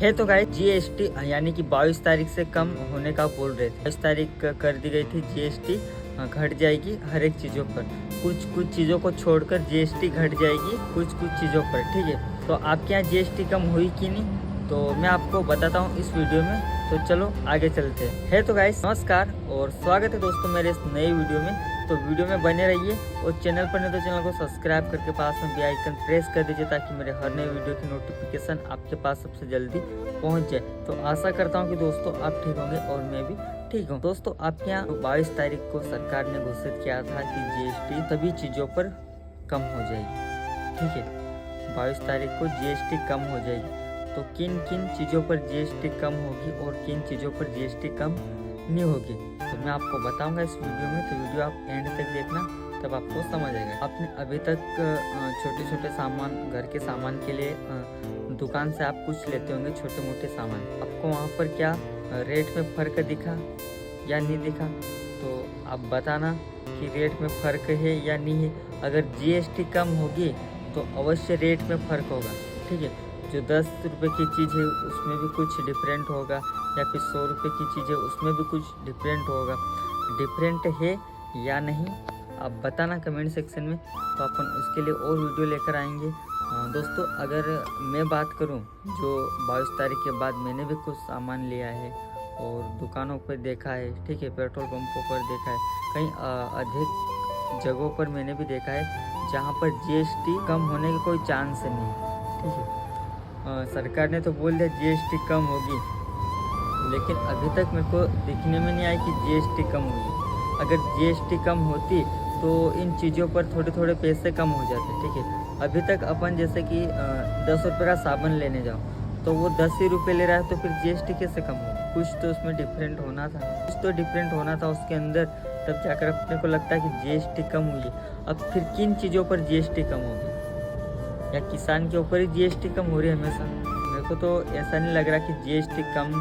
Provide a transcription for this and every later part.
है तो guys GST यानी कि 22 तारीख से कम होने का बोल रहे थे। 22 तारीख कर दी गई थी जीएसटी घट जाएगी हर एक चीज़ों पर। कुछ चीज़ों को छोड़कर जीएसटी घट जाएगी कुछ चीज़ों पर, ठीक है। तो आपके यहाँ जीएसटी कम हुई कि नहीं, तो मैं आपको बताता हूँ इस वीडियो में। तो चलो आगे चलते हैं। है तो गाइस नमस्कार और स्वागत है दोस्तों मेरे इस नए वीडियो में। तो वीडियो में बने रहिए और चैनल पर नहीं तो चैनल को सब्सक्राइब करके पास में बेल आइकन प्रेस कर दीजिए ताकि मेरे हर नए वीडियो की नोटिफिकेशन आपके पास सबसे जल्दी पहुंच जाए। तो आशा करता हूं कि दोस्तों आप ठीक होंगे और मैं भी ठीक हूं। दोस्तों आपके यहाँ 22 तारीख को सरकार ने घोषित किया था कि जीएसटी सभी चीज़ों पर कम हो जाएगी, ठीक है। 22 तारीख को जीएसटी कम हो जाएगी। तो किन किन चीज़ों पर जीएसटी कम होगी और किन चीज़ों पर जीएसटी कम नहीं होगी तो मैं आपको बताऊंगा इस वीडियो में। तो वीडियो आप एंड तक देखना, तब आपको समझ आएगा। आपने अभी तक छोटे छोटे सामान, घर के सामान के लिए दुकान से आप कुछ लेते होंगे, छोटे मोटे सामान। आपको वहाँ पर क्या रेट में फ़र्क दिखा या नहीं दिखा, तो आप बताना कि रेट में फ़र्क है या नहीं है। अगर जीएसटी कम होगी तो अवश्य रेट में फ़र्क होगा, ठीक है। जो 10 रुपये की चीज़ है उसमें भी कुछ डिफरेंट होगा, या फिर 100 रुपये की चीज़ है उसमें भी कुछ डिफरेंट होगा। डिफरेंट है या नहीं आप बताना कमेंट सेक्शन में, तो अपन उसके लिए और वीडियो लेकर आएंगे। दोस्तों अगर मैं बात करूं, जो 22 तारीख के बाद मैंने भी कुछ सामान लिया है और दुकानों पर देखा है, ठीक है, पेट्रोल पंपों पर देखा है, कहीं अधिक जगहों पर मैंने भी देखा है जहां पर जीएसटी कम होने का कोई चांस नहीं, ठीक है। सरकार ने तो बोल दिया जीएसटी कम होगी, लेकिन अभी तक मेरे को दिखने में नहीं आई कि जीएसटी कम होगी। अगर जीएसटी कम होती तो इन चीज़ों पर थोड़े थोड़े पैसे कम हो जाते, ठीक है। अभी तक अपन जैसे कि 10 रुपये का साबुन लेने जाओ तो वो 10 ही रुपये ले रहा है, तो फिर जीएसटी कैसे कम होगा? कुछ तो उसमें डिफरेंट होना था, कुछ तो डिफरेंट होना था उसके अंदर, तब जाकर अपने को लगता है कि जीएसटी कम हुई है। अब फिर किन चीज़ों पर जीएसटी कम होगी? या किसान के ऊपर ही जीएसटी कम हो रही है हमेशा? मेरे को तो ऐसा नहीं लग रहा कि जीएसटी कम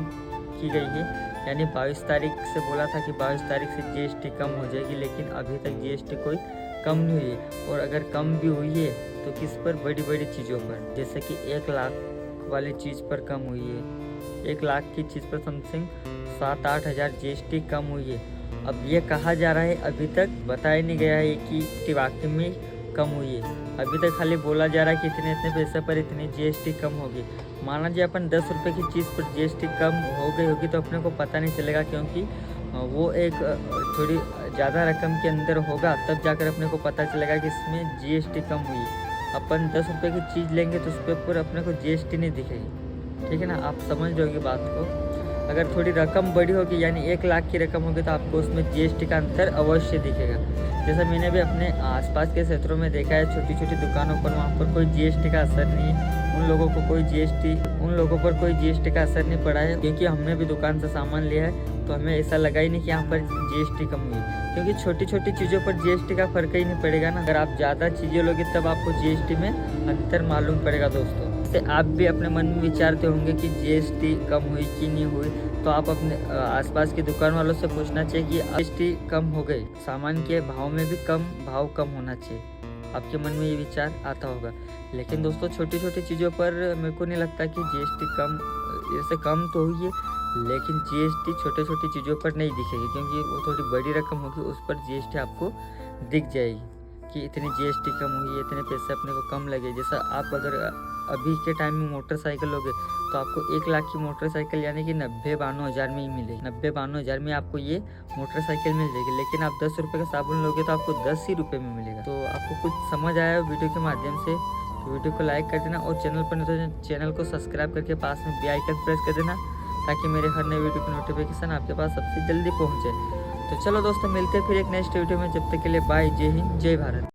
की गई है। यानी 22 तारीख से बोला था कि 22 तारीख से जीएसटी कम हो जाएगी, लेकिन अभी तक जीएसटी कोई कम नहीं हुई है। और अगर कम भी हुई है तो किस पर? बड़ी बड़ी चीज़ों पर, जैसे कि 1 लाख वाली चीज़ पर कम हुई है। 1 लाख की चीज़ पर समथिंग 7-8 हज़ार जीएसटी कम हुई है। अब ये कहा जा रहा है, अभी तक बताया नहीं गया है कि वाकई में कम हुई है। अभी तक खाली बोला जा रहा है कि इतने इतने पैसे पर इतनी जीएसटी कम होगी। माना जाए अपन 10 रुपये की चीज़ पर जीएसटी कम हो गई होगी तो अपने को पता नहीं चलेगा, क्योंकि वो एक थोड़ी ज़्यादा रकम के अंदर होगा, तब जाकर अपने को पता चलेगा कि इसमें जीएसटी कम हुई है। अपन 10 रुपये की चीज़ लेंगे तो उस पर ऊपर अपने को जीएसटी नहीं दिखेगी, ठीक है ना। आप समझ जाओगे बात को। अगर थोड़ी रकम बड़ी होगी, यानी 1 लाख की रकम होगी, तो आपको उसमें जीएसटी का अंतर अवश्य दिखेगा। जैसा मैंने भी अपने आसपास के क्षेत्रों में देखा है, छोटी छोटी दुकानों पर, वहाँ पर कोई जीएसटी का असर नहीं है। उन लोगों पर कोई जीएसटी का असर नहीं पड़ा है, क्योंकि हमने भी दुकान से सामान लिया है तो हमें ऐसा लगा ही नहीं कि यहाँ पर जीएसटी कम हुई, क्योंकि छोटी छोटी चीज़ों पर जीएसटी का फर्क ही नहीं पड़ेगा ना। अगर आप ज़्यादा चीज़ें लोगे तब आपको जीएसटी में अंतर मालूम पड़ेगा। दोस्तों से आप भी अपने मन में विचारते होंगे कि जीएसटी कम हुई कि नहीं हुई, तो आप अपने आसपास की दुकान वालों से पूछना चाहिए कि जीएसटी कम हो गई, सामान के भाव में भी भाव कम होना चाहिए। आपके मन में ये विचार आता होगा। लेकिन दोस्तों छोटी छोटी चीज़ों पर मेरे को नहीं लगता कि जीएसटी कम, जैसे कम तो हुई है, लेकिन जीएसटी छोटे छोटी चीज़ों पर नहीं दिखेगी, क्योंकि वो थोड़ी बड़ी रकम होगी, उस पर जीएसटी आपको दिख जाएगी कि इतनी जीएसटी कम हुई है, इतने पैसे अपने को कम लगे। जैसा आप अगर अभी के टाइम में मोटरसाइकिल लोगे तो आपको 1 लाख की मोटरसाइकिल यानी कि 90-92 हज़ार में ही मिलेगी। 90-92 हज़ार में आपको ये मोटरसाइकिल मिल जाएगी। लेकिन आप 10 रुपये का साबुन लोगे तो आपको 10 ही रुपये में मिलेगा। तो आपको कुछ समझ आया वीडियो के माध्यम से, तो वीडियो को लाइक कर देना और चैनल पर नहीं तो चैनल को सब्सक्राइब करके पास में बेल आइकन प्रेस कर देना, ताकि मेरे हर नए वीडियो की नोटिफिकेशन आपके पास सबसे जल्दी पहुँचे। तो चलो दोस्तों मिलते हैं फिर एक नेक्स्ट वीडियो में। जब तक के लिए बाय, जय हिंद, जय भारत।